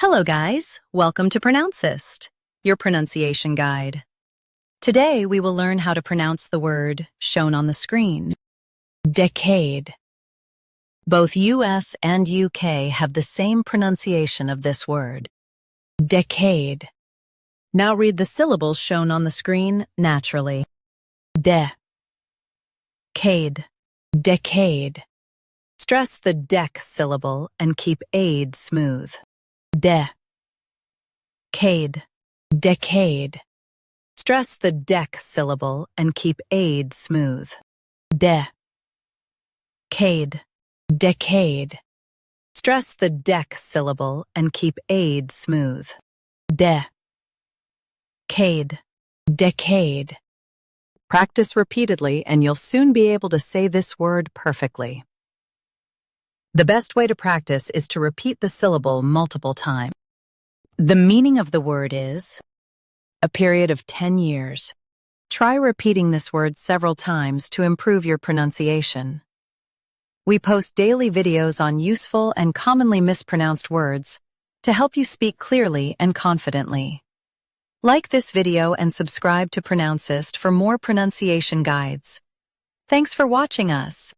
Hello guys, welcome to Pronouncist, your pronunciation guide. Today we will learn how to pronounce the word shown on the screen, decade. Both US and UK have the same pronunciation of this word, decade. Now read the syllables shown on the screen naturally. Decade, decade. Stress the dec syllable and keep ade smooth. Decade, decade. Stress the dec syllable and keep ade smooth. Decade, decade. Stress the dec syllable and keep ade smooth. Decade, decade. Practice repeatedly and you'll soon be able to say this word perfectly. The best way to practice is to repeat the syllable multiple times. The meaning of the word is a period of 10 years. Try repeating this word several times to improve your pronunciation. We post daily videos on useful and commonly mispronounced words to help you speak clearly and confidently. Like this video and subscribe to Pronouncist for more pronunciation guides. Thanks for watching us.